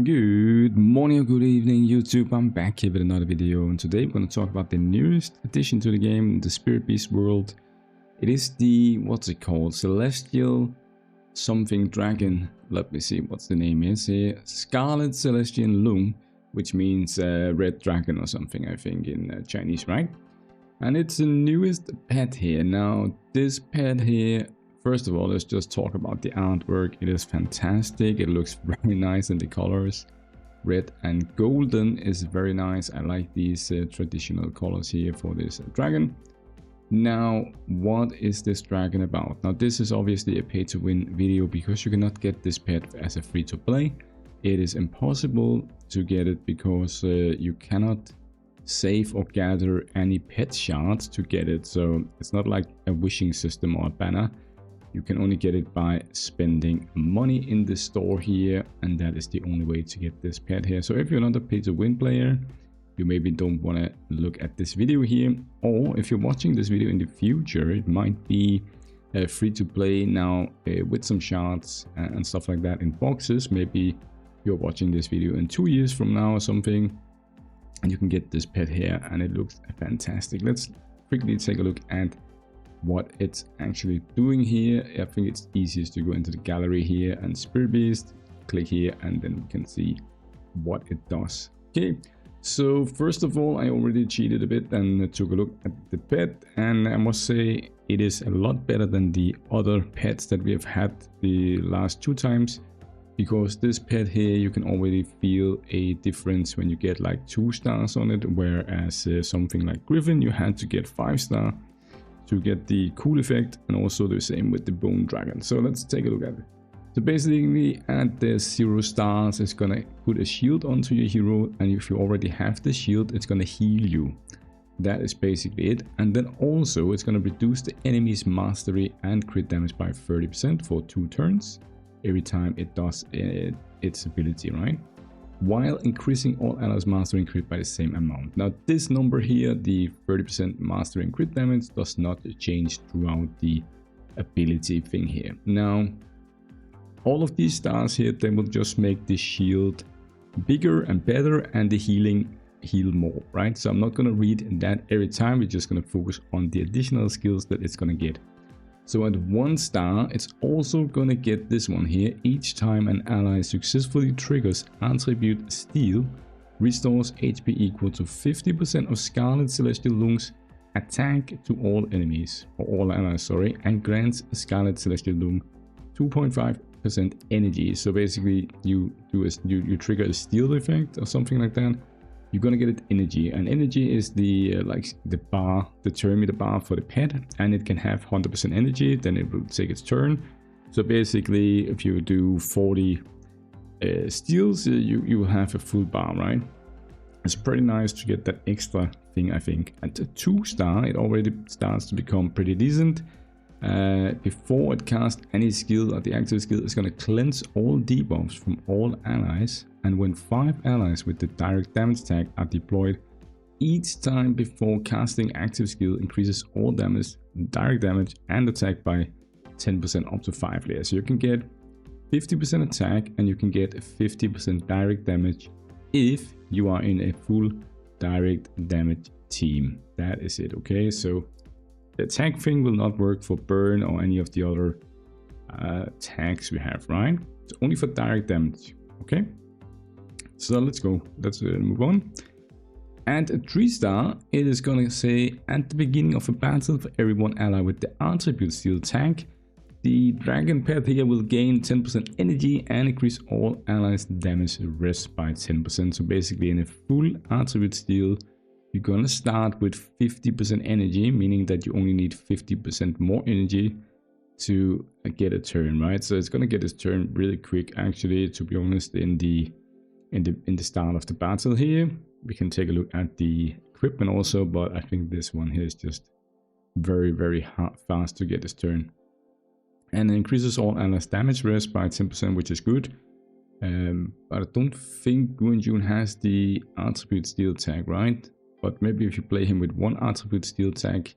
Good morning or good evening YouTube, I'm back here with another video, and today we're going to talk about the newest addition to the game, the Spirit Beast world. It is the, what's it called, Celestial something dragon. Let me see what's the name is here. Scarlett Celestial Loong, which means red dragon or something, I think, in Chinese, right? And it's the newest pet here. Now this pet here, first of all, let's just talk about the artwork. It is fantastic. It looks very nice in the colors. Red and golden is very nice. I like these traditional colors here for this dragon. Now, what is this dragon about? Now, this is obviously a pay-to-win video because you cannot get this pet as a free-to-play. It is impossible to get it because you cannot save or gather any pet shards to get it. So it's not like a wishing system or a banner. You can only get it by spending money in the store here, and that is the only way to get this pet here. So if you're not a pay-to-win player, you maybe don't want to look at this video here, or if you're watching this video in the future, it might be free-to-play now with some shards and stuff like that in boxes. Maybe you're watching this video in 2 years from now or something, and you can get this pet here, and it looks fantastic. Let's quickly take a look at what it's actually doing here. I think it's easiest to go into the gallery here and Spirit Beast, click here, and then we can see what it does. Okay, so first of all, I already cheated a bit and took a look at the pet, and I must say it is a lot better than the other pets that we have had the last 2 times, because this pet here, you can already feel a difference when you get like 2 stars on it, whereas something like Griffin, you had to get 5 star to get the cool effect, and also the same with the bone dragon. So let's take a look at it. So basically at the 0 stars, it's gonna put a shield onto your hero, and if you already have the shield, it's gonna heal you. That is basically it. And then also it's gonna reduce the enemy's mastery and crit damage by 30% for 2 turns every time it does its ability, right? While increasing all allies' mastery and crit by the same amount. Now this number here, the 30% mastery and crit damage, does not change throughout the ability thing here. Now all of these stars here, they will just make the shield bigger and better, and the healing heal more, right? So I'm not going to read that every time, we're just going to focus on the additional skills that it's going to get. So at 1 star, it's also going to get this one here. Each time an ally successfully triggers attribute Steel, restores HP equal to 50% of Scarlett Celestial Loong's attack to all enemies, or all allies, sorry, and grants Scarlett Celestial Loong 2.5% energy. So basically you trigger a Steel effect or something like that. You're gonna get it energy, and energy is the like the bar, determine the bar for the pet, and it can have 100% energy, then it will take its turn. So basically if you do 40 steals, you will have a full bar, right? It's pretty nice to get that extra thing, I think. At a 2 star, it already starts to become pretty decent. Before it casts any skill, or the active skill, it's going to cleanse all debuffs from all allies, and when 5 allies with the direct damage tag are deployed, each time before casting active skill increases all damage, direct damage and attack by 10% up to 5 layers. So you can get 50% attack and you can get 50% direct damage if you are in a full direct damage team. That is it, okay? So the attack thing will not work for burn or any of the other tags we have, right? It's only for direct damage, okay? So let's go, let's move on. And at 3 star, it is gonna say at the beginning of a battle, for every 1 ally with the attribute Steel tag, the dragon pet here will gain 10% energy and increase all allies damage rest by 10%. So basically in a full attribute Steel, you're gonna start with 50% energy, meaning that you only need 50% more energy to get a turn, right? So it's gonna get its turn really quick, actually, to be honest. In the start of the battle here, we can take a look at the equipment also, but I think this one here is just very fast to get its turn. And it increases all allies damage rest by 10%, which is good. But I don't think Guanjun has the attribute Steel tag, right? But maybe if you play him with 1 attribute Steel tag,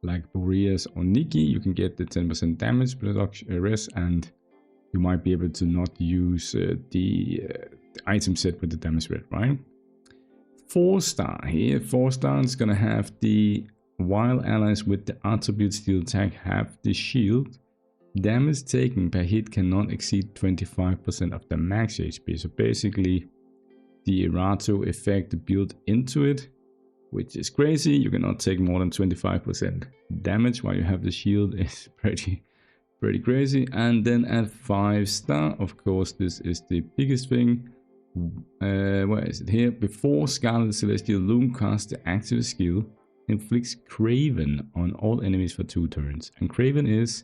like Boreas or Nikki, you can get the 10% damage reduction rest, and you might be able to not use the the item set with the damage rate, right? 4-star here. 4-star is gonna have the while allies with the attribute steel attack have the shield, damage taken per hit cannot exceed 25% of the max HP. So basically the errato effect built into it, which is crazy. You cannot take more than 25% damage while you have the shield. Is pretty crazy. And then at 5-star, of course, this is the biggest thing. Where is it here? Before Scarlett Celestial, Loong casts the active skill, inflicts Craven on all enemies for 2 turns. And Craven is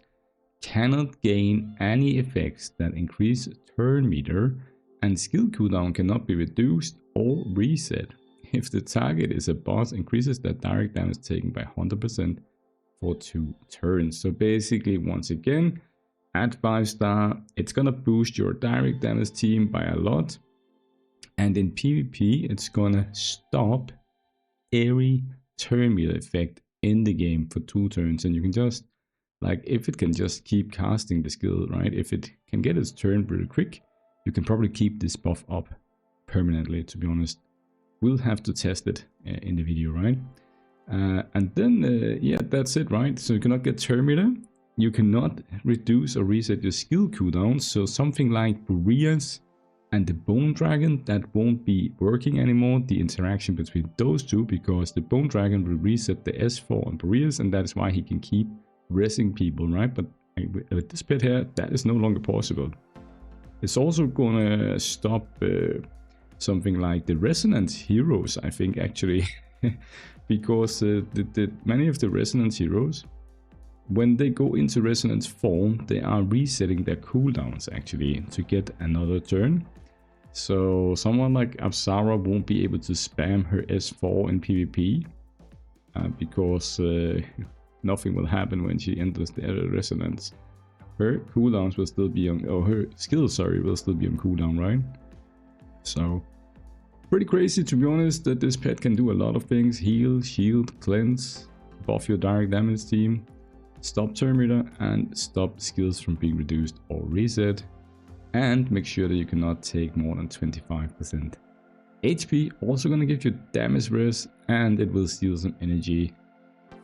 cannot gain any effects that increase turn meter, and skill cooldown cannot be reduced or reset. If the target is a boss, increases the direct damage taken by 100% for 2 turns. So basically, once again, at 5-star, it's gonna boost your direct damage team by a lot. And in PvP, it's gonna stop every turn meter effect in the game for 2 turns. And you can just, like, if it can just keep casting the skill, right? If it can get its turn pretty quick, you can probably keep this buff up permanently, to be honest. We'll have to test it in the video, right? And then, yeah, that's it, right? So you cannot get turn meter. You cannot reduce or reset your skill cooldown. So something like Boreas and the Bone Dragon, that won't be working anymore, the interaction between those two, because the Bone Dragon will reset the S4 on Boreas, and that is why he can keep resing people, right? But with this pet here, that is no longer possible. It's also gonna stop something like the Resonance Heroes, I think, actually. Because many of the Resonance Heroes, when they go into Resonance form, they are resetting their cooldowns, actually, to get another turn. So someone like Apsara won't be able to spam her S4 in PvP, because nothing will happen when she enters the Resonance. Her cooldowns will still be on, or her skills, sorry, will still be on cooldown, right? So, pretty crazy, to be honest, that this pet can do a lot of things. Heal, shield, cleanse, buff your direct damage team, stop turn meter, and stop skills from being reduced or reset. And make sure that you cannot take more than 25% HP. Also gonna give you damage res, and it will steal some energy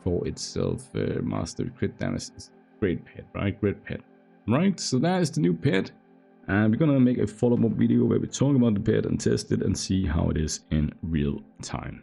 for itself. Master crit damage is great pet, right? Great pet. Right, so that is the new pet. And we're gonna make a follow-up video where we talk about the pet and test it and see how it is in real time.